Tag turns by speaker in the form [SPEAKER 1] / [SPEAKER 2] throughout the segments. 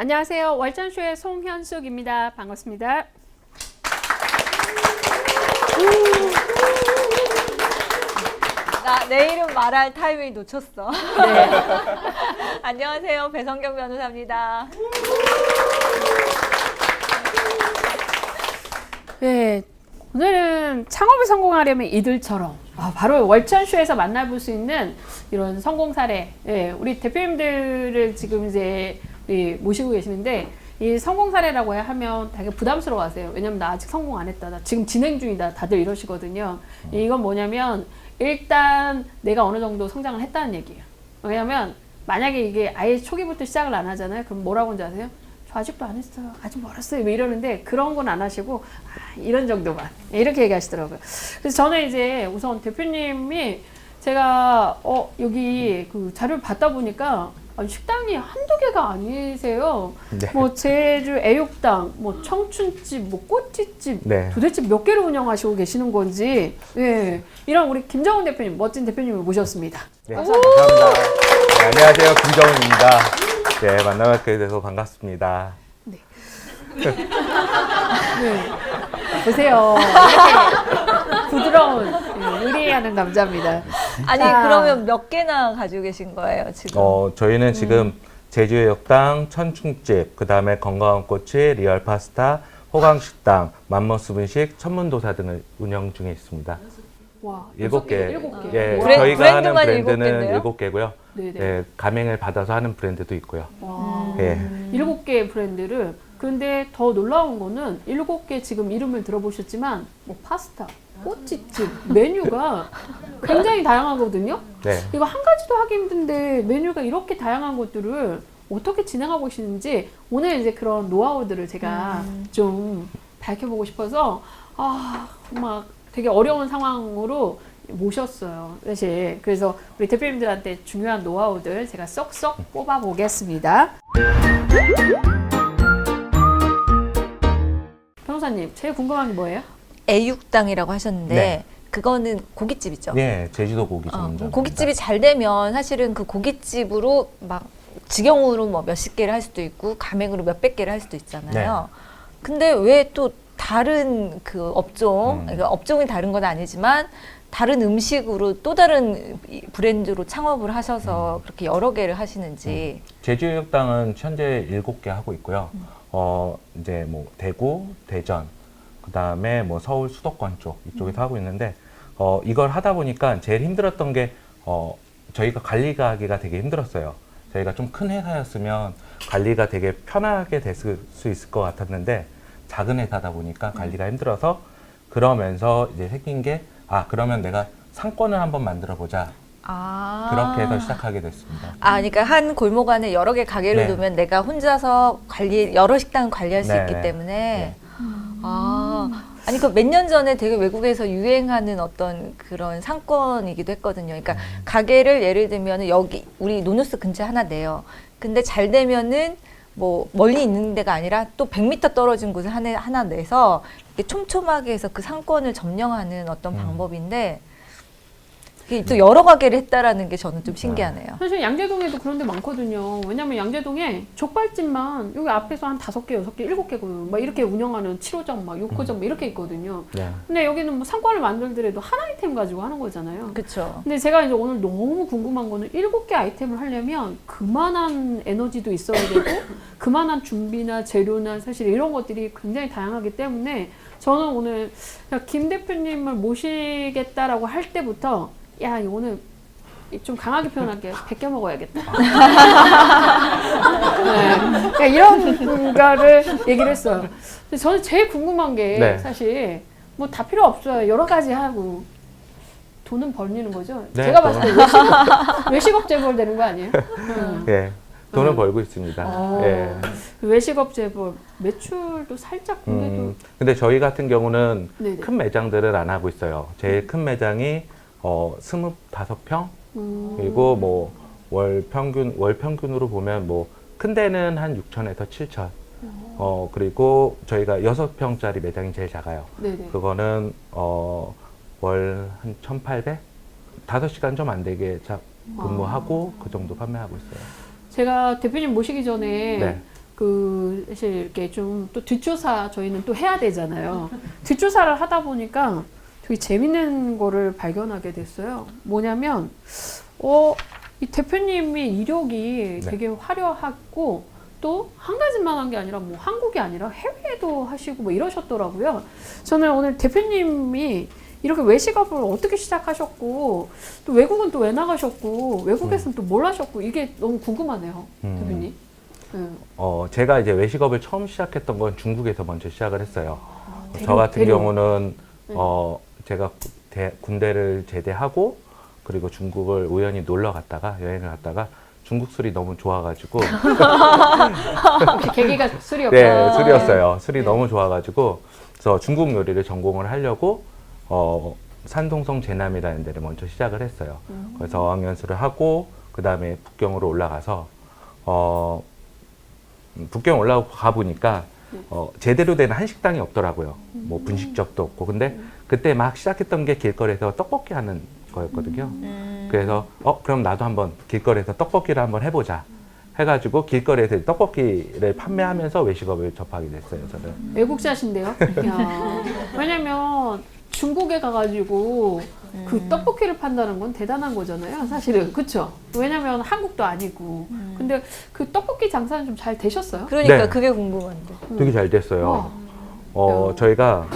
[SPEAKER 1] 안녕하세요. 월전쇼의 송현숙입니다. 반갑습니다.
[SPEAKER 2] 나 내 이름 말할 타이밍 놓쳤어.
[SPEAKER 1] 네.
[SPEAKER 2] 안녕하세요. 배성경 변호사입니다.
[SPEAKER 1] 네. 오늘은 창업을 성공하려면 이들처럼 바로 월천쇼에서 만나볼 수 있는 이런 성공 사례. 네, 우리 대표님들을 지금 이제 모시고 계시는데 이 성공 사례라고 하면 되게 부담스러워하세요. 왜냐면 나 아직 성공 안 했다. 나 지금 진행 중이다. 다들 이러시거든요. 이건 뭐냐면 일단 내가 어느 정도 성장을 했다는 얘기예요. 왜냐면 만약에 이게 아예 초기부터 시작을 안 하잖아요. 그럼 뭐라고 하는지 아세요? 저 아직도 안 했어요. 아직 멀었어요. 뭐 이러는데 그런 건 안 하시고 이런 정도만 이렇게 얘기하시더라고요. 그래서 저는 이제 우선 대표님이 제가 여기 그 자료를 받다 보니까 식당이 한두 개가 아니세요.
[SPEAKER 3] 네.
[SPEAKER 1] 뭐 제주 애육당, 뭐 청춘집, 뭐 꼬치집
[SPEAKER 3] 네.
[SPEAKER 1] 도대체 몇 개를 운영하시고 계시는 건지 예, 이런 우리 김정훈 대표님, 멋진 대표님을 모셨습니다.
[SPEAKER 3] 네, 감사합니다. 네, 안녕하세요. 김정훈입니다. 네, 만나뵙게 돼서 반갑습니다.
[SPEAKER 1] 네. 보세요. 이렇게 부드러운 의리하는 남자입니다.
[SPEAKER 2] 아니
[SPEAKER 1] 자.
[SPEAKER 2] 그러면 몇 개나 가지고 계신 거예요 지금?
[SPEAKER 3] 저희는 지금 제주의 역당, 천충집, 그 다음에 건강한 꼬치, 리얼 파스타, 호강식당, 맘머스분식, 천문도사 등을 운영 중에 있습니다.
[SPEAKER 1] 와,
[SPEAKER 3] 7개.
[SPEAKER 1] 일곱 개.
[SPEAKER 3] 예,
[SPEAKER 1] 와.
[SPEAKER 3] 저희가 하는
[SPEAKER 2] 브랜드만
[SPEAKER 3] 브랜드는
[SPEAKER 2] 7
[SPEAKER 3] 7개고요.
[SPEAKER 1] 네네.
[SPEAKER 3] 예, 가맹을 받아서 하는 브랜드도 있고요.
[SPEAKER 1] 와.
[SPEAKER 3] 예.
[SPEAKER 1] 7개의 브랜드를. 근데 더 놀라운 거는 7개 지금 이름을 들어보셨지만 뭐 파스타, 꼬치집, 메뉴가 굉장히 다양하거든요.
[SPEAKER 3] 네.
[SPEAKER 1] 이거 한 가지도 하기 힘든데 메뉴가 이렇게 다양한 것들을 어떻게 진행하고 계시는지 오늘 이제 그런 노하우들을 제가 좀 밝혀보고 싶어서 막 되게 어려운 상황으로 모셨어요. 사실 그래서 우리 대표님들한테 중요한 노하우들 제가 쏙쏙 뽑아보겠습니다. 변호사님, 제일 궁금한 게 뭐예요?
[SPEAKER 2] 애육당이라고 하셨는데
[SPEAKER 3] 네.
[SPEAKER 2] 그거는 고깃집이죠?
[SPEAKER 3] 네, 제주도 고기 전문점.
[SPEAKER 2] 고깃집이 잘 되면 사실은 그 고깃집으로 막 직영으로 뭐 몇십 개를 할 수도 있고 가맹으로 몇백 개를 할 수도 있잖아요. 근데 왜 또 다른 그 업종, 그러니까 업종이 다른 건 아니지만 다른 음식으로 또 다른 브랜드로 창업을 하셔서 그렇게 여러 개를 하시는지.
[SPEAKER 3] 제주의 역당은 현재 7개 하고 있고요. 이제 뭐 대구, 대전, 그 다음에 뭐 서울 수도권 쪽 이쪽에서 하고 있는데 이걸 하다 보니까 제일 힘들었던 게 저희가 관리가 하기가 되게 힘들었어요. 저희가 좀 큰 회사였으면 관리가 되게 편하게 됐을 수 있을 것 같았는데 작은 회사다 보니까 관리가 힘들어서 그러면서 이제 생긴 게 그러면 내가 상권을 한번 만들어 보자. 그렇게 해서 시작하게 됐습니다.
[SPEAKER 2] 그러니까 한 골목 안에 여러 개 가게를
[SPEAKER 3] 네.
[SPEAKER 2] 두면 내가 혼자서 여러 식당을 관리할 수
[SPEAKER 3] 네,
[SPEAKER 2] 있기
[SPEAKER 3] 네.
[SPEAKER 2] 때문에.
[SPEAKER 3] 네.
[SPEAKER 2] 아니, 그 몇 년 전에 되게 외국에서 유행하는 어떤 그런 상권이기도 했거든요. 그러니까 가게를 예를 들면 여기 우리 노누스 근처에 하나 내요. 근데 잘 되면은 뭐 멀리 있는 데가 아니라 또 100m 떨어진 곳에 하나 내서 이렇게 촘촘하게 해서 그 상권을 점령하는 어떤 방법인데 그게 또 여러 가게를 했다라는 게 저는 좀 신기하네요.
[SPEAKER 1] 사실 양재동에도 그런 데 많거든요. 왜냐면 양재동에 족발집만 여기 앞에서 한 5개, 6개, 7개고 막 이렇게 운영하는 7호점, 막 6호점 막 이렇게 있거든요.
[SPEAKER 3] 네.
[SPEAKER 1] 근데 여기는 뭐 상권을 만들더라도 한 아이템 가지고 하는 거잖아요.
[SPEAKER 2] 그렇죠.
[SPEAKER 1] 근데 제가 이제 오늘 너무 궁금한 거는 7개 아이템을 하려면 그만한 에너지도 있어야 되고 그만한 준비나 재료나 사실 이런 것들이 굉장히 다양하기 때문에 저는 오늘 김 대표님을 모시겠다라고 할 때부터 야, 오늘 좀 강하게 표현할게요. 100개 먹어야겠다. 네. 그러니까 이런 거를 얘기를 했어요. 근데 저는 제일 궁금한 게
[SPEAKER 3] 네.
[SPEAKER 1] 사실 뭐 다 필요 없어요. 여러 가지 하고 돈은 벌리는 거죠.
[SPEAKER 3] 네,
[SPEAKER 1] 제가 봤을 때 외식업 재벌 되는 거 아니에요?
[SPEAKER 3] 예, 돈을 벌고 있습니다. 예.
[SPEAKER 1] 외식업 재벌 매출도 살짝 공개도.
[SPEAKER 3] 근데 저희 같은 경우는
[SPEAKER 1] 네네.
[SPEAKER 3] 큰 매장들을 안 하고 있어요. 제일 큰 매장이 25평 그리고 뭐 월 평균으로 보면 뭐 큰 데는 한 6천에서 7천. 그리고 저희가 6평짜리 매장이 제일 작아요.
[SPEAKER 1] 네네.
[SPEAKER 3] 그거는 월 한 1,800? 5시간 좀 안 되게 근무하고 그 정도 판매하고 있어요.
[SPEAKER 1] 제가 대표님 모시기 전에
[SPEAKER 3] 네.
[SPEAKER 1] 사실 이렇게 좀 또 뒷조사 저희는 또 해야 되잖아요. 뒷조사를 하다 보니까 되게 재밌는 거를 발견하게 됐어요. 뭐냐면, 이 대표님의 이력이
[SPEAKER 3] 네.
[SPEAKER 1] 되게 화려하고 또 한 가지만 한 게 아니라 뭐 한국이 아니라 해외에도 하시고 뭐 이러셨더라고요. 저는 오늘 대표님이 이렇게 외식업을 어떻게 시작하셨고 또 외국은 또 왜 나가셨고 외국에서는 또 뭘 하셨고 이게 너무 궁금하네요. 대표님.
[SPEAKER 3] 제가 이제 외식업을 처음 시작했던 건 중국에서 먼저 시작을 했어요. 저
[SPEAKER 1] 대륙,
[SPEAKER 3] 같은
[SPEAKER 1] 대륙.
[SPEAKER 3] 경우는 제가 군대를 제대하고 그리고 중국을 우연히 놀러 갔다가 여행을 갔다가 중국 술이 너무 좋아가지고
[SPEAKER 1] 혹시 계기가 술이었구나.
[SPEAKER 3] 네, 술이었어요. 술이
[SPEAKER 1] 네.
[SPEAKER 3] 너무 좋아가지고 그래서 중국 요리를 전공을 하려고 산동성 제남이라는 데를 먼저 시작을 했어요. 그래서 어학연수를 하고 그 다음에 북경으로 올라가서 북경 올라가 보니까 제대로 된 한식당이 없더라고요. 뭐 분식집도 없고. 근데 그때 막 시작했던 게 길거리에서 떡볶이 하는 거였거든요. 그래서 그럼 나도 한번 길거리에서 떡볶이를 한번 해보자 해가지고 길거리에서 떡볶이를 판매하면서 외식업을 접하게 됐어요. 저는.
[SPEAKER 1] 외국자신데요? 이야. 왜냐면 중국에 가가지고 그 떡볶이를 판다는 건 대단한 거잖아요. 사실은. 그쵸? 왜냐면 한국도 아니고. 근데 그 떡볶이 장사는 좀 잘 되셨어요?
[SPEAKER 2] 그러니까
[SPEAKER 3] 네.
[SPEAKER 2] 그게 궁금한데.
[SPEAKER 3] 되게 잘 됐어요.
[SPEAKER 1] 와.
[SPEAKER 3] 저희가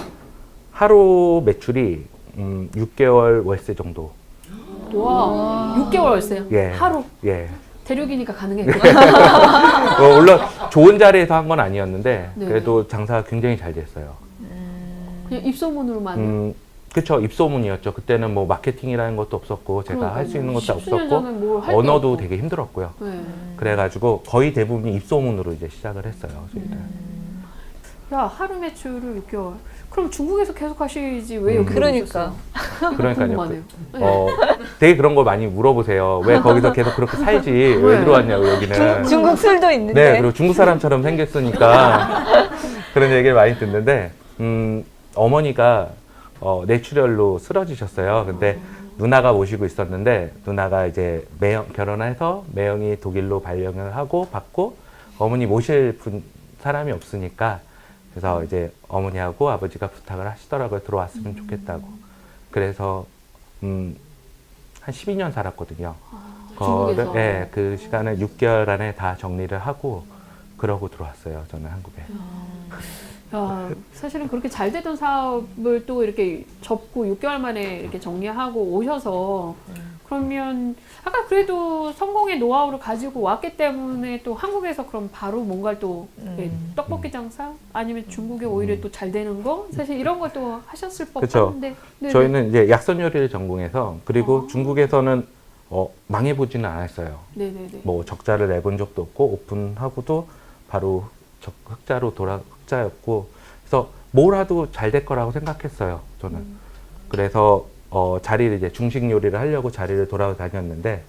[SPEAKER 3] 하루 매출이 6개월 월세 정도.
[SPEAKER 1] 와, 6개월 월세요?
[SPEAKER 3] 예.
[SPEAKER 1] 하루?
[SPEAKER 3] 예.
[SPEAKER 1] 대륙이니까 가능했겠다.
[SPEAKER 3] 물론 좋은 자리에서 한 건 아니었는데
[SPEAKER 1] 네.
[SPEAKER 3] 그래도 장사가 굉장히 잘 됐어요.
[SPEAKER 1] 그냥 입소문으로만.
[SPEAKER 3] 그쵸. 입소문이었죠. 그때는 뭐 마케팅이라는 것도 없었고 제가 할 수 있는 것도 없었고 언어도 되게 힘들었고요.
[SPEAKER 1] 네.
[SPEAKER 3] 그래가지고 거의 대부분이 입소문으로 이제 시작을 했어요. 저희는.
[SPEAKER 1] 야, 하루 매출을 6개월. 그럼 중국에서 계속 하시지 왜 여기
[SPEAKER 2] 그러니까.
[SPEAKER 3] 그러니까요.
[SPEAKER 1] 궁금하네요.
[SPEAKER 3] 되게 그런 거 많이 물어보세요. 왜 거기서 계속 그렇게 살지? 왜 들어왔냐고 여기는.
[SPEAKER 2] 중국 술도 있는데.
[SPEAKER 3] 네, 그리고 중국 사람처럼 생겼으니까 그런 얘기를 많이 듣는데 어머니가 뇌출혈로 쓰러지셨어요. 근데 누나가 모시고 있었는데 누나가 이제 결혼해서 매형이 독일로 발령을 하고 받고 어머니 모실 사람이 없으니까 그래서 이제 어머니하고 아버지가 부탁을 하시더라고요. 들어왔으면 좋겠다고. 그래서 한 12년 살았거든요.
[SPEAKER 1] 중국에서?
[SPEAKER 3] 네, 그 시간을 6개월 안에 다 정리를 하고 그러고 들어왔어요. 저는 한국에.
[SPEAKER 1] 야, 사실은 그렇게 잘 되던 사업을 또 이렇게 접고 6개월 만에 이렇게 정리하고 오셔서 그러면 아까 그래도 성공의 노하우를 가지고 왔기 때문에 또 한국에서 그럼 바로 뭔가를 또 떡볶이 장사 아니면 중국에 오히려 또 잘 되는 거 사실 이런 것도 하셨을 법한데
[SPEAKER 3] 저희는 이제 약선 요리를 전공해서 그리고 중국에서는 망해보지는 않았어요.
[SPEAKER 1] 네네네.
[SPEAKER 3] 뭐 적자를 내본 적도 없고 오픈하고도 바로 흑자였고 그래서 뭘 해도 잘 될 거라고 생각했어요. 저는. 그래서 자리를 이제 중식 요리를 하려고 자리를 돌아다녔는데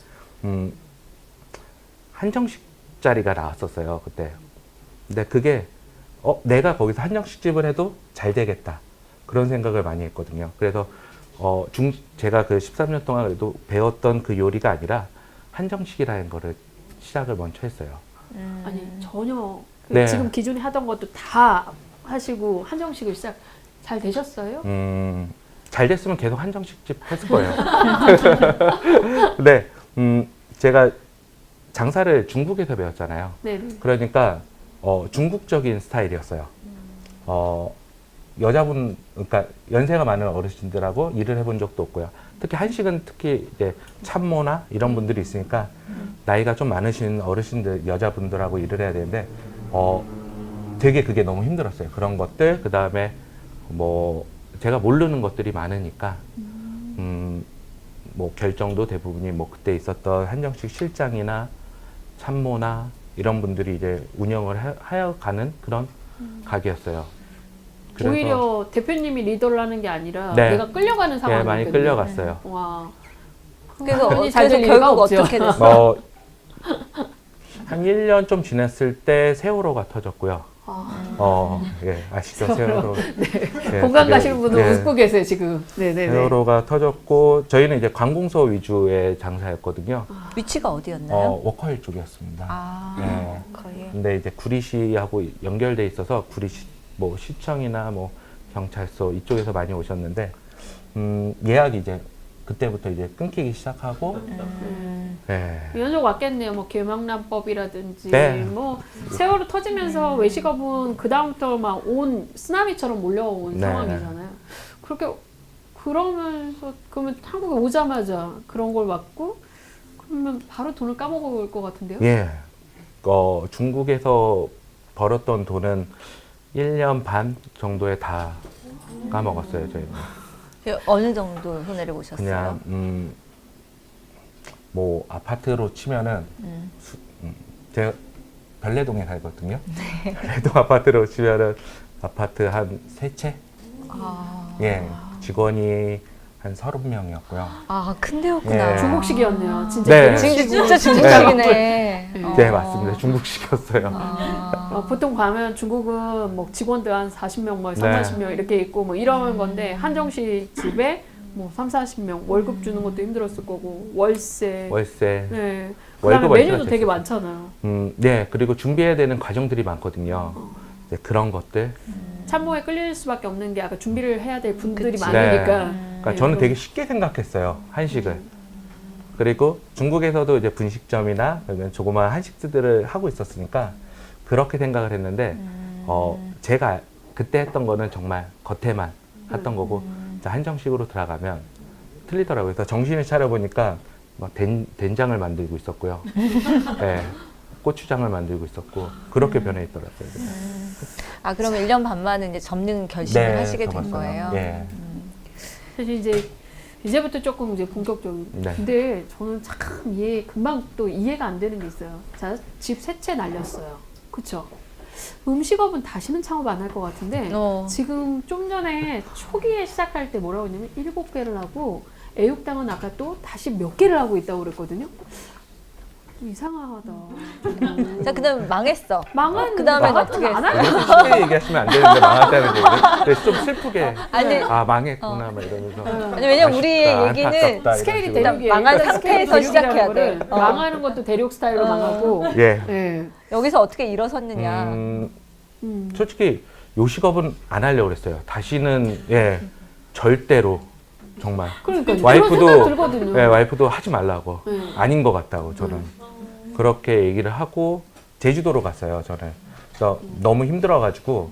[SPEAKER 3] 한정식 자리가 나왔었어요. 그때. 근데 그게 내가 거기서 한정식집을 해도 잘 되겠다. 그런 생각을 많이 했거든요. 그래서 제가 그 13년 동안 그래도 배웠던 그 요리가 아니라 한정식이라는 거를 시작을 먼저 했어요.
[SPEAKER 1] 아니 전혀
[SPEAKER 3] 네.
[SPEAKER 1] 지금 기존에 하던 것도 다 하시고 한정식을 시작 잘 되셨어요?
[SPEAKER 3] 잘 됐으면 계속 한정식집 했을 거예요. 근데 제가 장사를 중국에서 배웠잖아요.
[SPEAKER 1] 네네.
[SPEAKER 3] 그러니까 중국적인 스타일이었어요. 여자분, 그러니까 연세가 많은 어르신들하고 일을 해본 적도 없고요. 특히 한식은 특히 이제 참모나 이런 분들이 있으니까 나이가 좀 많으신 어르신들, 여자분들하고 일을 해야 되는데 되게 그게 너무 힘들었어요. 그런 것들, 그 다음에 뭐 제가 모르는 것들이 많으니까 뭐 결정도 대부분이 뭐 그때 있었던 한정식 실장이나 참모나 이런 분들이 이제 운영을 하여가는 그런 가게였어요. 그래서
[SPEAKER 1] 오히려 대표님이 리더를 하는 게 아니라
[SPEAKER 3] 네.
[SPEAKER 1] 내가 끌려가는 상황이었거든요.
[SPEAKER 3] 많이 끌려갔어요.
[SPEAKER 1] 와.
[SPEAKER 2] 그래서,
[SPEAKER 1] 당연히 잘 될
[SPEAKER 2] 결국
[SPEAKER 1] 리가 없죠.
[SPEAKER 2] 어떻게 됐어요?
[SPEAKER 3] 한 1년 좀 지났을 때 세월호가 터졌고요. 예, 아시죠? 세월호. 예,
[SPEAKER 1] 공감
[SPEAKER 3] 그게-
[SPEAKER 1] 가시는 분은
[SPEAKER 3] 예,
[SPEAKER 1] 웃고 계세요 지금. 네네네.
[SPEAKER 3] 세월호가 터졌고 저희는 이제 관공서 위주의 장사였거든요.
[SPEAKER 2] 위치가 어디였나요?
[SPEAKER 3] 워커힐 쪽이었습니다.
[SPEAKER 2] 아,
[SPEAKER 3] 네.
[SPEAKER 2] 거의.
[SPEAKER 3] 근데 이제 구리시하고 연결돼 있어서 구리시 뭐 시청이나 뭐 경찰서 이쪽에서 많이 오셨는데 예약이 이제 그때부터 이제 끊기기 시작하고 예.
[SPEAKER 1] 연속 왔겠네요. 뭐 계명란법이라든지
[SPEAKER 3] 네.
[SPEAKER 1] 뭐 세월호 터지면서 외식업은 그 다음부터 막 온 쓰나미처럼 몰려온
[SPEAKER 3] 네.
[SPEAKER 1] 상황이잖아요. 그렇게 그러면서 그러면 한국에 오자마자 그런 걸 맞고 그러면 바로 돈을 까먹을 것 같은데요?
[SPEAKER 3] 예. 중국에서 벌었던 돈은 1년 반 정도에 다 까먹었어요, 저희는.
[SPEAKER 2] 어느 정도 손해를 보셨어요?
[SPEAKER 3] 그냥 뭐 아파트로 치면은 제가 별내동에 살거든요. 별내동 아파트로 치면은 아파트 한 3채?
[SPEAKER 2] 아,
[SPEAKER 3] 예. 직원이 한 30명이었고요.
[SPEAKER 2] 아, 큰 데였구나.
[SPEAKER 3] 예.
[SPEAKER 1] 중국식이었네요. 진짜
[SPEAKER 3] 네.
[SPEAKER 1] 대륙식이고.
[SPEAKER 2] 진짜 중국식이네.
[SPEAKER 3] 네, 맞습니다. 중국식이었어요.
[SPEAKER 2] 아,
[SPEAKER 1] 보통 가면 중국은 뭐 직원들 한 40명, 뭐 3,
[SPEAKER 3] 네.
[SPEAKER 1] 40명 이렇게 있고 뭐 이런 건데 한정식 집에 뭐 3, 40명 월급 주는 것도 힘들었을 거고 월세.
[SPEAKER 3] 월세.
[SPEAKER 1] 네.
[SPEAKER 3] 월급
[SPEAKER 1] 그다음에 메뉴도
[SPEAKER 3] 얼마나
[SPEAKER 1] 되게
[SPEAKER 3] 됐어요?
[SPEAKER 1] 많잖아요.
[SPEAKER 3] 네. 그리고 준비해야 되는 과정들이 많거든요. 이제 그런 것들.
[SPEAKER 1] 참모에 끌릴 수밖에 없는 게 아까 준비를 해야 될 분들이
[SPEAKER 2] 그치.
[SPEAKER 1] 많으니까.
[SPEAKER 3] 그러니까
[SPEAKER 1] 네,
[SPEAKER 3] 저는
[SPEAKER 1] 그럼-
[SPEAKER 3] 되게 쉽게 생각했어요. 한식을. 그리고 중국에서도 이제 분식점이나 그러면 조그마한 한식들을 하고 있었으니까 그렇게 생각을 했는데 제가 그때 했던 거는 정말 겉에만 했던 거고 자, 한정식으로 들어가면 틀리더라고요. 그래서 정신을 차려보니까 막 된장을 만들고 있었고요. 네, 고추장을 만들고 있었고 그렇게 변해 있더라고요.
[SPEAKER 2] 아, 그러면 1년 반 만에 이제 접는 결심을 하시게 된
[SPEAKER 3] 접었어요.
[SPEAKER 2] 거예요?
[SPEAKER 3] 예.
[SPEAKER 1] 사실 이제부터 조금 이제 본격적으로.
[SPEAKER 3] 네.
[SPEAKER 1] 근데 저는 참 금방 또 이해가 안 되는 게 있어요. 자, 집 세 채 날렸어요. 그쵸? 음식업은 다시는 창업 안 할 것 같은데 지금 좀 전에 초기에 시작할 때 뭐라고 했냐면 7개를 하고 애육당은 아까 또 다시 몇 개를 하고 있다고 그랬거든요. 좀 이상하다.
[SPEAKER 2] 자, 그다음 망했어.
[SPEAKER 1] 망한
[SPEAKER 2] 그다음엔
[SPEAKER 1] 망했던
[SPEAKER 2] 어떻게
[SPEAKER 1] 안
[SPEAKER 2] 했어요?
[SPEAKER 1] 하려고.
[SPEAKER 3] 이렇게 쉽게 얘기하시면 안 되는데 망했다는 얘기. 그래서 좀 슬프게
[SPEAKER 2] 아니,
[SPEAKER 3] 망했구나 막 이러면서.
[SPEAKER 2] 아니, 왜냐면 우리의
[SPEAKER 3] 아쉽다,
[SPEAKER 2] 얘기는
[SPEAKER 3] 안타깝다, 이런
[SPEAKER 1] 스케일이
[SPEAKER 3] 식으로.
[SPEAKER 1] 대륙이에요.
[SPEAKER 2] 망한
[SPEAKER 1] 그러니까
[SPEAKER 2] 상태에서
[SPEAKER 1] 스케일이
[SPEAKER 2] 시작해야
[SPEAKER 1] 대륙이라는
[SPEAKER 2] 돼.
[SPEAKER 1] 거를 망하는 것도 대륙 스타일로 망하고.
[SPEAKER 3] 예.
[SPEAKER 1] 예.
[SPEAKER 2] 여기서 어떻게 일어섰느냐.
[SPEAKER 3] 솔직히 요식업은 안 하려고 그랬어요. 다시는 절대로 정말.
[SPEAKER 1] 그러니까 그런 생각 들거든요.
[SPEAKER 3] 와이프도 하지 말라고.
[SPEAKER 1] 네.
[SPEAKER 3] 아닌 것 같다고 저는. 그렇게 얘기를 하고 제주도로 갔어요. 저는. 그래서 너무 힘들어가지고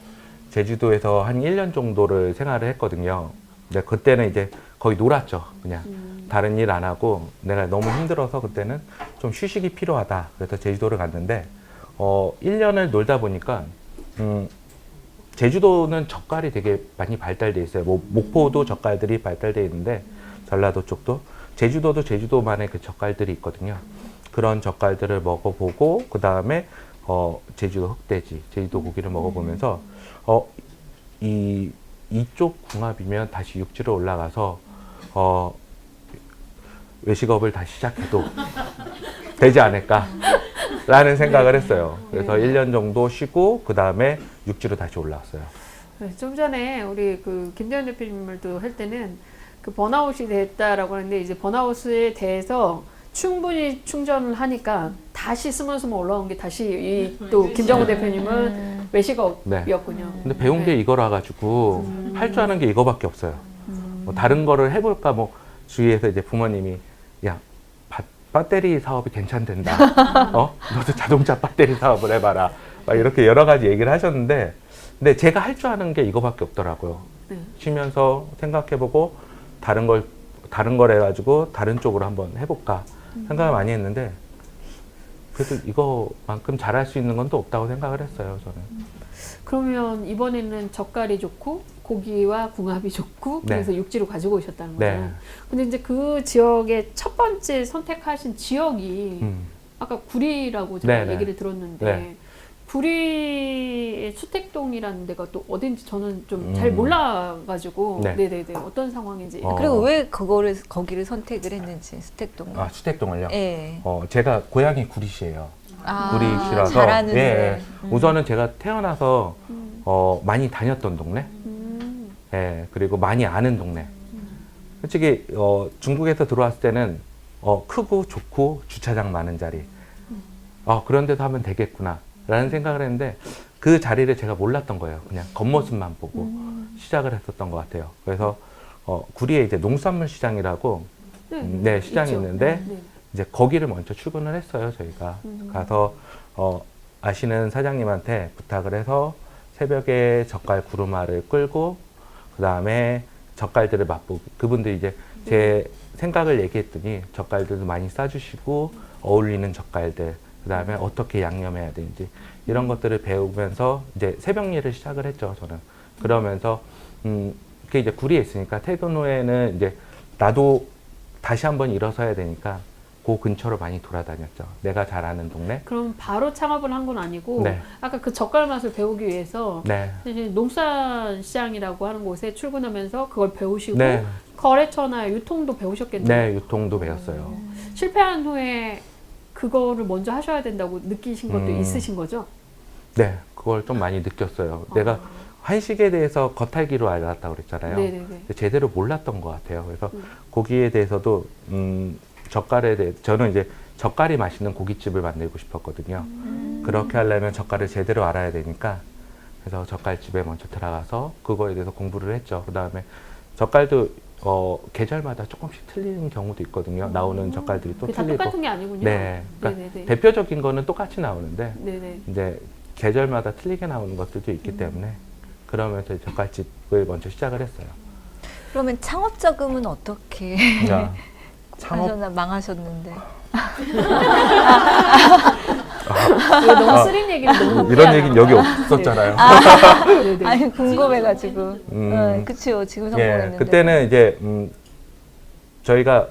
[SPEAKER 3] 제주도에서 한 1년 정도를 생활을 했거든요. 근데 그때는 이제 거의 놀았죠. 그냥 다른 일 안 하고 내가 너무 힘들어서 그때는 좀 휴식이 필요하다. 그래서 제주도를 갔는데 1년을 놀다 보니까 제주도는 젓갈이 되게 많이 발달돼 있어요. 뭐 목포도 젓갈들이 발달돼 있는데 전라도 쪽도 제주도도 제주도만의 그 젓갈들이 있거든요. 그런 젓갈들을 먹어보고 그 다음에 제주도 흑돼지, 제주도 고기를 먹어보면서 이쪽 궁합이면 다시 육지로 올라가서 외식업을 다시 시작해도 되지 않을까라는 생각을 했어요. 그래서 1년 정도 쉬고 그 다음에 육지로 다시 올라왔어요.
[SPEAKER 1] 네, 좀 전에 우리 그 김대현 대표님을도 할 때는 그 번아웃이 됐다라고 하는데 이제 번아웃에 대해서 충분히 충전을 하니까 다시 스물스물 올라온 게 다시 또 김정우 대표님은 외식업이었군요.
[SPEAKER 3] 근데 배운 게 이거라 가지고 할 줄 아는 게 이거밖에 없어요. 뭐 다른 거를 해볼까 뭐 주위에서 이제 부모님이 야 배터리 사업이 괜찮댄다. 너도 자동차 배터리 사업을 해봐라. 막 이렇게 여러 가지 얘기를 하셨는데 근데 제가 할 줄 아는 게 이거밖에 없더라고요.
[SPEAKER 1] 네.
[SPEAKER 3] 쉬면서 생각해보고 다른 걸 해가지고 다른 쪽으로 한번 해볼까 생각을 많이 했는데 그래도 이거만큼 잘할 수 있는 건 또 없다고 생각을 했어요. 저는.
[SPEAKER 1] 그러면 이번에는 젓갈이 좋고 고기와 궁합이 좋고
[SPEAKER 3] 네.
[SPEAKER 1] 그래서 육지로 가지고 오셨다는
[SPEAKER 3] 네.
[SPEAKER 1] 거잖아요. 근데 이제 그 지역의 첫 번째 선택하신 지역이 아까 구리라고 제가
[SPEAKER 3] 네네.
[SPEAKER 1] 얘기를 들었는데
[SPEAKER 3] 네.
[SPEAKER 1] 구리의 수택동이라는 데가 또 어딘지 저는 좀 잘 몰라가지고
[SPEAKER 3] 네.
[SPEAKER 1] 네네네 어떤 상황인지
[SPEAKER 2] 그리고 왜 거기를 선택을 했는지, 수택동을.
[SPEAKER 3] 수택동을요?
[SPEAKER 2] 예.
[SPEAKER 3] 제가 고향이 구리시예요. 구리시라서
[SPEAKER 2] 잘하는
[SPEAKER 3] 예,
[SPEAKER 2] 데.
[SPEAKER 3] 우선은 제가 태어나서 많이 다녔던 동네, 예, 그리고 많이 아는 동네. 솔직히 중국에서 들어왔을 때는 크고 좋고 주차장 많은 자리, 그런 데서 하면 되겠구나라는 생각을 했는데 그 자리를 제가 몰랐던 거예요. 그냥 겉모습만 보고 시작을 했었던 것 같아요. 그래서 구리에 이제 농산물 시장이라고 네, 시장이
[SPEAKER 1] 있죠.
[SPEAKER 3] 있는데
[SPEAKER 1] 네.
[SPEAKER 3] 이제 거기를 먼저 출근을 했어요. 저희가 가서 아시는 사장님한테 부탁을 해서 새벽에 젓갈 구루마를 끌고 그 다음에 젓갈들을 맛보고 그분들이 이제 제 생각을 얘기했더니 젓갈들도 많이 싸주시고 어울리는 젓갈들 그 다음에 어떻게 양념해야 되는지 이런 것들을 배우면서 이제 새벽 일을 시작을 했죠. 저는 그러면서 그게 이제 구리에 있으니까 퇴근 후에는 이제 나도 다시 한번 일어서야 되니까 그 근처로 많이 돌아다녔죠. 내가 잘 아는 동네.
[SPEAKER 1] 그럼 바로 창업을 한 건 아니고
[SPEAKER 3] 네.
[SPEAKER 1] 아까 그 젓갈 맛을 배우기 위해서
[SPEAKER 3] 네.
[SPEAKER 1] 사실 농산시장이라고 하는 곳에 출근하면서 그걸 배우시고
[SPEAKER 3] 네.
[SPEAKER 1] 거래처나 유통도 배우셨겠네요.
[SPEAKER 3] 네, 유통도 배웠어요.
[SPEAKER 1] 실패한 후에 그거를 먼저 하셔야 된다고 느끼신 것도 있으신 거죠?
[SPEAKER 3] 네, 그걸 좀 많이 느꼈어요. 내가 한식에 대해서 겉알기로 알았다고 그랬잖아요.
[SPEAKER 1] 네네네.
[SPEAKER 3] 근데 제대로 몰랐던 것 같아요. 그래서 고기에 대해서도 젓갈에 대해 저는 이제 젓갈이 맛있는 고깃집을 만들고 싶었거든요. 그렇게 하려면 젓갈을 제대로 알아야 되니까 그래서 젓갈집에 먼저 들어가서 그거에 대해서 공부를 했죠. 그 다음에 젓갈도 계절마다 조금씩 틀리는 경우도 있거든요. 나오는 젓갈들이 또
[SPEAKER 1] 그게 다
[SPEAKER 3] 틀리고.
[SPEAKER 1] 똑같은 게 아니군요.
[SPEAKER 3] 네, 그러니까
[SPEAKER 1] 네네네.
[SPEAKER 3] 대표적인 거는 똑같이 나오는데
[SPEAKER 1] 네네.
[SPEAKER 3] 이제 계절마다 틀리게 나오는 것들도 있기 때문에 그러면서 젓갈집을 먼저 시작을 했어요.
[SPEAKER 2] 그러면 창업 자금은 어떻게
[SPEAKER 3] 자, 창업
[SPEAKER 2] 하셨나 망하셨는데.
[SPEAKER 1] 이거 너무 쓰린 얘기를 너무
[SPEAKER 3] 이런 얘기는 여기 없었잖아요.
[SPEAKER 1] 네네.
[SPEAKER 2] 아니 궁금해가지고. 그치요. 지금
[SPEAKER 3] 예,
[SPEAKER 2] 성공했는데.
[SPEAKER 3] 그때는 이제 저희가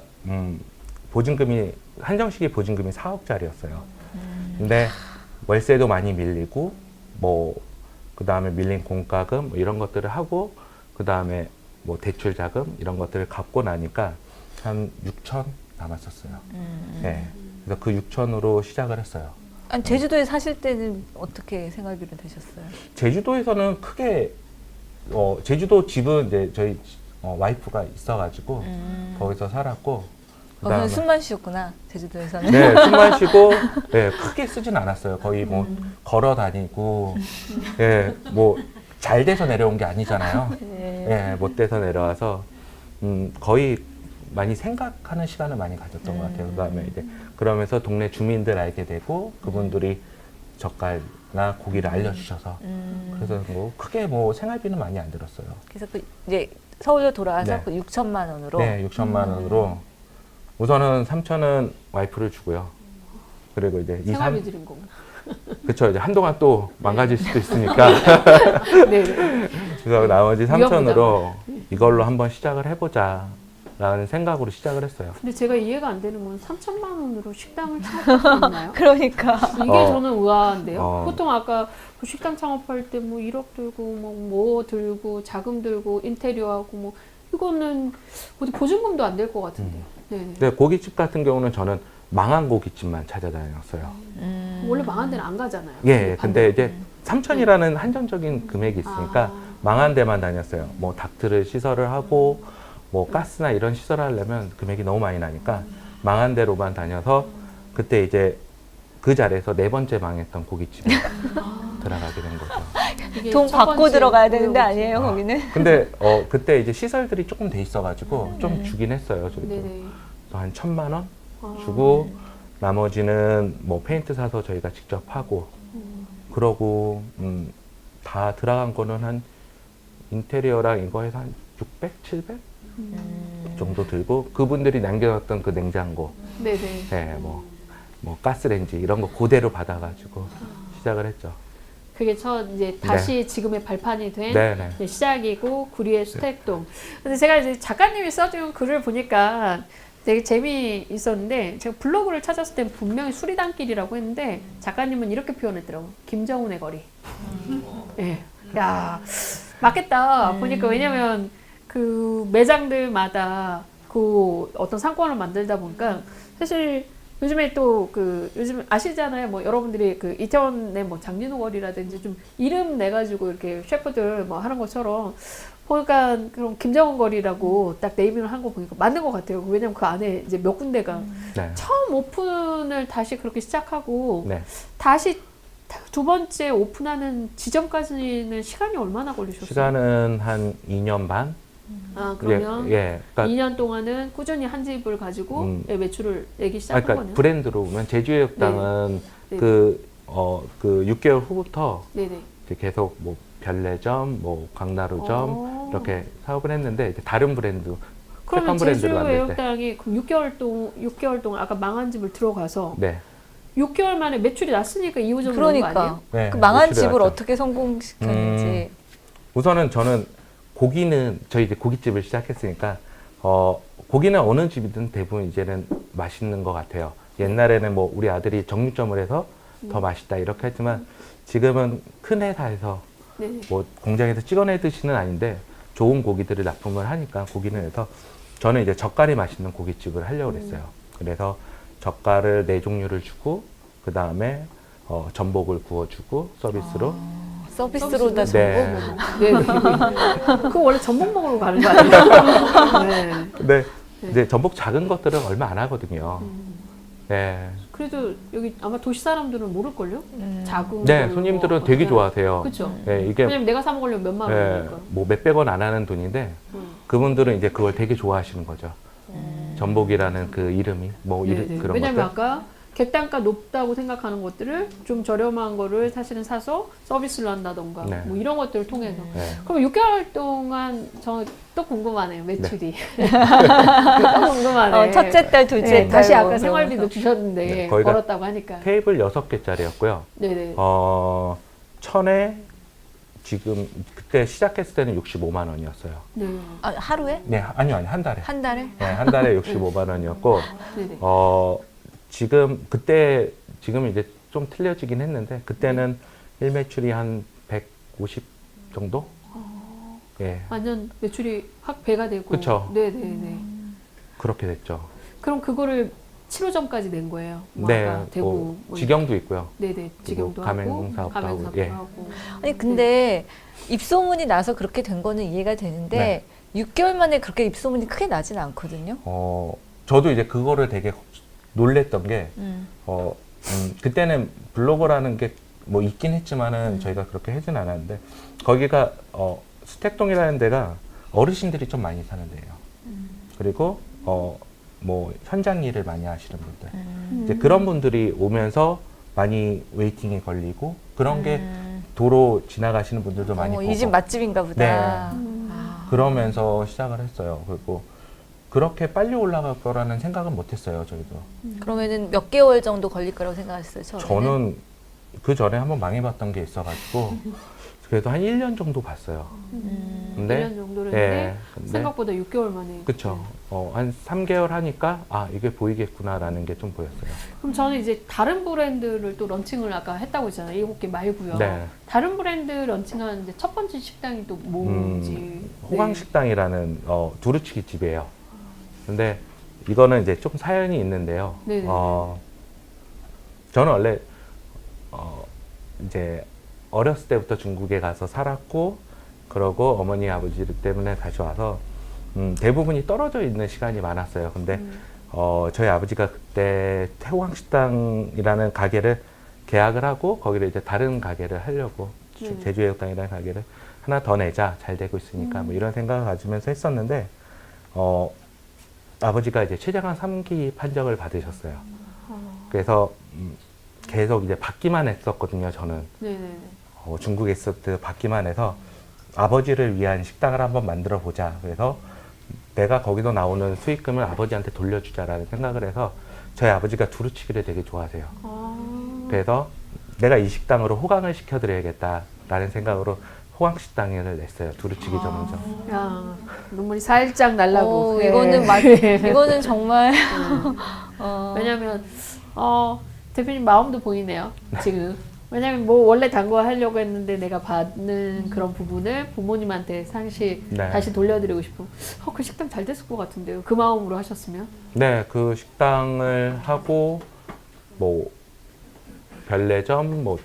[SPEAKER 3] 보증금이 한정식이 보증금이 4억짜리였어요. 근데 월세도 많이 밀리고 뭐 그 다음에 밀린 공과금 뭐 이런 것들을 하고 그 다음에 뭐 대출 자금 이런 것들을 갚고 나니까 한 6천 남았었어요. 예, 그래서 그 6천으로 시작을 했어요.
[SPEAKER 2] 아니, 제주도에 사실 때는 어떻게 생활비를 내셨어요?
[SPEAKER 3] 제주도에서는 크게 제주도 집은 이제 저희 와이프가 있어가지고 거기서 살았고
[SPEAKER 2] 거기서 숨만 쉬었구나. 제주도에서는.
[SPEAKER 3] 네, 숨 마시고 네, 크게 쓰진 않았어요. 거의 뭐 걸어 다니고 예, 뭐 잘 돼서 내려온 게 아니잖아요. 예, 못 돼서 내려와서 거의 많이 생각하는 시간을 많이 가졌던 것 같아요. 그다음에 이제 그러면서 동네 주민들 알게 되고 그분들이 젓갈나 고기를 알려주셔서 그래서 뭐 크게 뭐 생활비는 많이 안 들었어요.
[SPEAKER 2] 그래서 그 이제 서울로 돌아와서
[SPEAKER 3] 네.
[SPEAKER 2] 그 6천만 원으로.
[SPEAKER 3] 네, 6천만 원으로 우선은 3천은 와이프를 주고요. 그리고 이제
[SPEAKER 1] 생활비 드린 거구나.
[SPEAKER 3] 그쵸, 이제 한동안 또 망가질 수도 있으니까
[SPEAKER 1] 네.
[SPEAKER 3] 그래서 나머지
[SPEAKER 1] 위험하다.
[SPEAKER 3] 3천으로 이걸로 한번 시작을 해보자 라는 생각으로 시작을 했어요.
[SPEAKER 1] 근데 제가 이해가 안 되는 건 3천만 원으로 식당을 창업할 수 있나요?
[SPEAKER 2] 그러니까.
[SPEAKER 1] 이게 저는 의아한데요.
[SPEAKER 3] 어.
[SPEAKER 1] 보통 아까 그 식당 창업할 때 뭐 1억 들고 뭐 들고 자금 들고 인테리어 하고 뭐 이거는 어디 보증금도 안 될 것 같은데요. 네네.
[SPEAKER 3] 근데 고깃집 같은 경우는 저는 망한 고깃집만 찾아다녔어요.
[SPEAKER 1] 원래 망한 데는 안 가잖아요.
[SPEAKER 3] 예, 근데
[SPEAKER 1] 반대로.
[SPEAKER 3] 이제 3천이라는 한정적인 금액이 있으니까 망한 데만 다녔어요. 뭐 닥트를 시설을 하고 뭐 가스나 이런 시설을 하려면 금액이 너무 많이 나니까 망한 데로만 다녀서 그때 이제 그 자리에서 4번째 망했던 고깃집에 들어가게 된 거죠.
[SPEAKER 1] 이게
[SPEAKER 2] 돈
[SPEAKER 1] 첫
[SPEAKER 2] 받고
[SPEAKER 1] 번째
[SPEAKER 2] 들어가야 되는데
[SPEAKER 1] 고용이지.
[SPEAKER 2] 아니에요, 거기는?
[SPEAKER 3] 근데 그때 이제 시설들이 조금 돼 있어가지고 좀 주긴 했어요. 저희도.
[SPEAKER 1] 네네.
[SPEAKER 3] 한 1,000만 원
[SPEAKER 1] 아.
[SPEAKER 3] 주고 나머지는 뭐 페인트 사서 저희가 직접 하고 그러고 다 들어간 거는 한 인테리어랑 이거 해서 한 600, 700 정도 들고 그분들이 남겨놨던 그 냉장고,
[SPEAKER 1] 네네.
[SPEAKER 3] 네, 뭐 가스레인지 이런 거 그대로 받아가지고 시작을 했죠.
[SPEAKER 1] 그게 첫 이제 다시 지금의 발판이 된
[SPEAKER 3] 네네.
[SPEAKER 1] 이제 시작이고 구리의 수택동. 근데 제가 이제 작가님이 써준 글을 보니까 되게 재미있었는데 제가 블로그를 찾았을 땐 분명히 수리단길이라고 했는데 작가님은 이렇게 표현했더라고. 김정훈의 거리. 예. 야, 맞겠다. 보니까 왜냐면 그 매장들마다 그 어떤 상권을 만들다 보니까 사실 요즘에 또 그 요즘 아시잖아요. 뭐 여러분들이 그 이태원의 뭐 장진호 거리라든지 좀 이름 내 가지고 이렇게 셰프들 뭐 하는 것처럼 보니까 그런 김정은 거리라고 딱 네이밍을 한 거 보니까 맞는 것 같아요. 왜냐면 그 안에 이제 몇 군데가
[SPEAKER 3] 네.
[SPEAKER 1] 처음 오픈을 다시 그렇게 시작하고
[SPEAKER 3] 네.
[SPEAKER 1] 다시 두 번째 오픈하는 지점까지는 시간이 얼마나 걸리셨어요?
[SPEAKER 3] 시간은 한 2년 반?
[SPEAKER 1] 아, 그러면
[SPEAKER 3] 예. 그러니까
[SPEAKER 1] 2년 동안은 꾸준히 한 집을 가지고 예, 매출을 내기 시작한
[SPEAKER 3] 그러니까
[SPEAKER 1] 거네요.
[SPEAKER 3] 브랜드로 보면 제주의육당은
[SPEAKER 1] 네.
[SPEAKER 3] 그 6개월 후부터
[SPEAKER 1] 네네.
[SPEAKER 3] 이제 계속 뭐 별내점, 뭐 강나루점 이렇게 사업을 했는데 이제 다른 브랜드,
[SPEAKER 1] 그러면
[SPEAKER 3] 세컨 브랜드를
[SPEAKER 1] 제주
[SPEAKER 3] 만들 때.
[SPEAKER 1] 애육당이 그럼 6개월 동안 아까 망한 집을 들어가서
[SPEAKER 3] 네.
[SPEAKER 1] 6개월 만에 매출이 났으니까 2호점 거 아니에요?
[SPEAKER 2] 그러니까
[SPEAKER 3] 네,
[SPEAKER 2] 그 망한
[SPEAKER 3] 매출이
[SPEAKER 2] 집을
[SPEAKER 3] 났죠.
[SPEAKER 2] 어떻게 성공시켰는지.
[SPEAKER 3] 우선은 저는 고기는 저희 이제 고깃집을 시작했으니까 고기는 어느 집이든 대부분 이제는 맛있는 것 같아요. 옛날에는 뭐 우리 아들이 정육점을 해서 더 맛있다 이렇게 했지만 지금은 큰 회사에서
[SPEAKER 1] 네.
[SPEAKER 3] 뭐 공장에서 찍어내듯이는 아닌데 좋은 고기들을 납품을 하니까 고기는 해서 저는 이제 젓갈이 맛있는 고깃집을 하려고 그랬어요. 그래서 젓갈을 4종류를 주고 그 다음에 전복을 구워주고 서비스로
[SPEAKER 2] 서비스로 다
[SPEAKER 3] 네.
[SPEAKER 1] 네. 그거 원래 전복 먹으러 가는 거 아니에요? 네.
[SPEAKER 3] 근데 이제 전복 작은 것들은 얼마 안 하거든요. 네.
[SPEAKER 1] 그래도 여기 아마 도시 사람들은 모를걸요? 작은
[SPEAKER 3] 네,
[SPEAKER 1] 걸로
[SPEAKER 3] 손님들은 되게
[SPEAKER 1] 네.
[SPEAKER 3] 좋아하세요.
[SPEAKER 1] 그렇죠.
[SPEAKER 3] 네, 이게
[SPEAKER 1] 왜냐면 내가 사 먹으려면 몇만 원이니까.
[SPEAKER 3] 뭐 몇백 원 안 하는 돈인데 그분들은 이제 그걸 되게 좋아하시는 거죠. 전복이라는 그 이름이 뭐
[SPEAKER 1] 네네.
[SPEAKER 3] 그런
[SPEAKER 1] 왜냐면
[SPEAKER 3] 것들.
[SPEAKER 1] 아까 객단가 높다고 생각하는 것들을 좀 저렴한 거를 사실은 사서 서비스를 한다던가
[SPEAKER 3] 네.
[SPEAKER 1] 뭐 이런 것들을 통해서.
[SPEAKER 3] 네.
[SPEAKER 1] 그럼 6개월 동안 저 또 궁금하네요. 매출이. 또 궁금하네.
[SPEAKER 2] 첫째 딸, 둘째
[SPEAKER 1] 네,
[SPEAKER 2] 딸.
[SPEAKER 1] 다시
[SPEAKER 2] 뭐
[SPEAKER 1] 아까
[SPEAKER 2] 그러면서.
[SPEAKER 1] 생활비도 주셨는데
[SPEAKER 3] 네, 거기가
[SPEAKER 1] 벌었다고 하니까.
[SPEAKER 3] 테이블 6개짜리였고요.
[SPEAKER 1] 네네.
[SPEAKER 3] 천에 지금 그때 시작했을 때는 65만 원이었어요.
[SPEAKER 1] 네.
[SPEAKER 2] 아, 하루에?
[SPEAKER 3] 네, 아니요, 한 달에.
[SPEAKER 2] 한 달에?
[SPEAKER 3] 네, 한 달에 65만 원이었고,
[SPEAKER 1] 네네.
[SPEAKER 3] 지금 이제 좀 틀려지긴 했는데, 그때는 일매출이 한 150 정도? 예,
[SPEAKER 1] 완전 매출이 확 배가 되고.
[SPEAKER 3] 그쵸.
[SPEAKER 1] 네네네.
[SPEAKER 3] 그렇게 됐죠.
[SPEAKER 1] 그럼 그거를 7호점까지 낸 거예요. 뭐
[SPEAKER 3] 네,
[SPEAKER 1] 아까 대구.
[SPEAKER 3] 뭐 직영도 있고요.
[SPEAKER 1] 네네. 직영도
[SPEAKER 3] 가맹
[SPEAKER 1] 하고.
[SPEAKER 3] 사업도 하고,
[SPEAKER 1] 가맹 사업도
[SPEAKER 3] 예.
[SPEAKER 1] 하고.
[SPEAKER 2] 아니 근데 입소문이 나서 그렇게 된 거는 이해가 되는데 6개월 만에 그렇게 입소문이 크게 나진 않거든요.
[SPEAKER 3] 저도 이제 그거를 되게 놀랬던 게, 그때는 블로거라는 게 뭐 있긴 했지만은 저희가 그렇게 하진 않았는데, 거기가, 수택동이라는 데가 어르신들이 좀 많이 사는 데예요. 그리고, 뭐, 현장 일을 많이 하시는 분들. 이제 그런 분들이 오면서 많이 웨이팅이 걸리고, 그런 게 도로 지나가시는 분들도 많이 보고.
[SPEAKER 2] 이 집 맛집인가 보다.
[SPEAKER 3] 네.
[SPEAKER 2] 아.
[SPEAKER 3] 그러면서 시작을 했어요. 그리고 그렇게 빨리 올라갈 거라는 생각은 못 했어요, 저희도.
[SPEAKER 2] 그러면은 몇 개월 정도 걸릴 거라고 생각했어요, 처음에는?
[SPEAKER 3] 저는 그 전에 한번 망해봤던 게 있어가지고, 그래도 한 1년 정도 봤어요. 근데,
[SPEAKER 1] 1년 정도를
[SPEAKER 3] 예,
[SPEAKER 1] 했는데
[SPEAKER 3] 근데,
[SPEAKER 1] 생각보다 6개월 만에.
[SPEAKER 3] 그쵸. 한 3개월 하니까, 이게 보이겠구나라는 게 좀 보였어요.
[SPEAKER 1] 그럼 저는 이제 다른 브랜드를 또 런칭을 아까 했다고 했잖아요. 7개 말고요.
[SPEAKER 3] 네.
[SPEAKER 1] 다른 브랜드 런칭한 이제 첫 번째 식당이 또 뭔지. 네.
[SPEAKER 3] 호강식당이라는, 두루치기 집이에요. 근데 이거는 이제 좀 사연이 있는데요.
[SPEAKER 1] 네네.
[SPEAKER 3] 저는 원래, 이제 어렸을 때부터 중국에 가서 살았고, 그러고 어머니 아버지 때문에 다시 와서 대부분이 떨어져 있는 시간이 많았어요. 근데 저희 아버지가 그때 태호강식당이라는 가게를 계약을 하고 거기를 이제 다른 가게를 하려고 제주애육당이라는 가게를 하나 더 내자, 잘 되고 있으니까 뭐 이런 생각을 가지면서 했었는데 아버지가 이제 췌장암 3기 판정을 받으셨어요. 그래서 계속 이제 받기만 했었거든요, 저는.
[SPEAKER 1] 네네네.
[SPEAKER 3] 중국에 있을 때 받기만 해서 아버지를 위한 식당을 한번 만들어 보자. 그래서 내가 거기서 나오는 수익금을 아버지한테 돌려주자라는 생각을 해서 저희 아버지가 두루치기를 되게 좋아하세요. 그래서 내가 이 식당으로 호강을 시켜드려야겠다라는 생각으로 호강식당을 냈어요. 두루치기 전문점.
[SPEAKER 1] 야, 눈물이 살짝 날라고.
[SPEAKER 2] 오,
[SPEAKER 1] 네.
[SPEAKER 2] 이거는 정말
[SPEAKER 1] 왜냐면 대표님 마음도 보이네요. 지금 왜냐면 뭐 원래 단거 하려고 했는데 내가 받는 그런 부분을 부모님한테 상시
[SPEAKER 3] 네.
[SPEAKER 1] 다시 돌려드리고 싶은. 그 식당 잘 됐을 것 같은데요. 그 마음으로 하셨으면.
[SPEAKER 3] 네, 그 식당을 하고 뭐 별내점, 뭐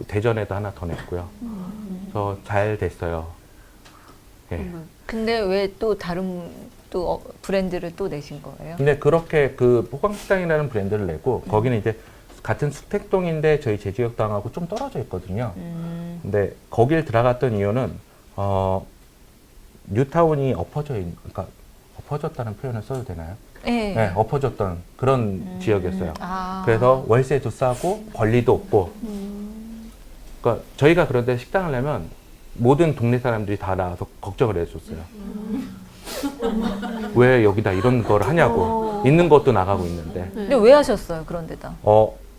[SPEAKER 3] 대전에도 하나 더 냈고요. 그래서 잘 됐어요. 예.
[SPEAKER 1] 정말.
[SPEAKER 2] 근데 왜 또 다른 또 브랜드를 또 내신 거예요?
[SPEAKER 3] 근데 그렇게 그 호강식당이라는 브랜드를 내고 거기는 이제 같은 수택동인데 저희 제지역당하고 좀 떨어져 있거든요. 근데 거길 들어갔던 이유는 뉴타운이 그러니까 엎어졌다는 표현을 써도 되나요?
[SPEAKER 2] 네.
[SPEAKER 3] 네, 엎어졌던 그런 지역이었어요.
[SPEAKER 2] 아.
[SPEAKER 3] 그래서 월세도 싸고 권리도 없고. 그러니까 저희가 그런데 식당을 내면 모든 동네 사람들이 다 나와서 걱정을 해줬어요. 왜 여기다 이런 걸 하냐고. 있는 것도 나가고 있는데.
[SPEAKER 2] 근데 왜 하셨어요? 그런 데다?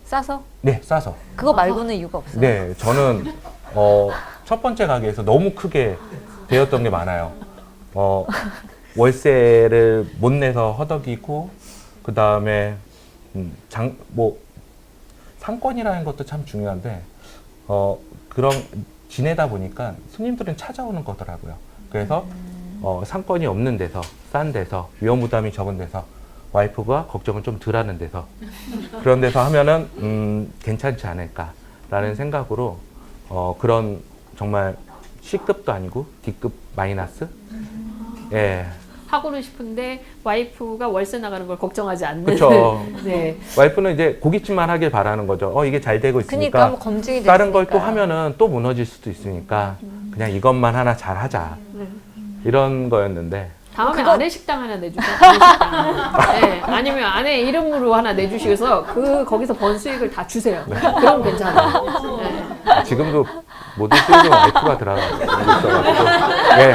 [SPEAKER 2] 싸서?
[SPEAKER 3] 네, 싸서.
[SPEAKER 2] 그거 말고는 이유가 없어요?
[SPEAKER 3] 네, 저는 첫 번째 가게에서 너무 크게 되었던 게 많아요. 월세를 못 내서 허덕이고, 그 다음에 뭐 상권이라는 것도 참 중요한데 그런 지내다 보니까 손님들은 찾아오는 거더라고요. 그래서 상권이 없는 데서, 싼 데서, 위험 부담이 적은 데서 와이프가 걱정을 좀 덜 하는 데서 그런 데서 하면은 괜찮지 않을까라는 생각으로 그런 정말 C급도 아니고 D급 마이너스 예.
[SPEAKER 1] 하고는 싶은데 와이프가 월세 나가는 걸 걱정하지 않는.
[SPEAKER 3] 그쵸.
[SPEAKER 1] 네.
[SPEAKER 3] 와이프는 이제 고깃집만 하길 바라는 거죠. 이게 잘 되고
[SPEAKER 2] 그러니까
[SPEAKER 3] 있으니까
[SPEAKER 2] 한번 검증이
[SPEAKER 3] 다른 걸 또
[SPEAKER 2] 됐으니까요.
[SPEAKER 3] 하면은 또 무너질 수도 있으니까 그냥 이것만 하나 잘 하자. 이런 거였는데
[SPEAKER 1] 다음에 아내 식당 하나 내주세요. 아내 식당. 네. 아니면 아내 이름으로 하나 내주셔서 거기서 번 수익을 다 주세요. 그럼 괜찮아요. 네.
[SPEAKER 3] 지금도 모든 수익은 와이프가 들어가고 있어가지고 예.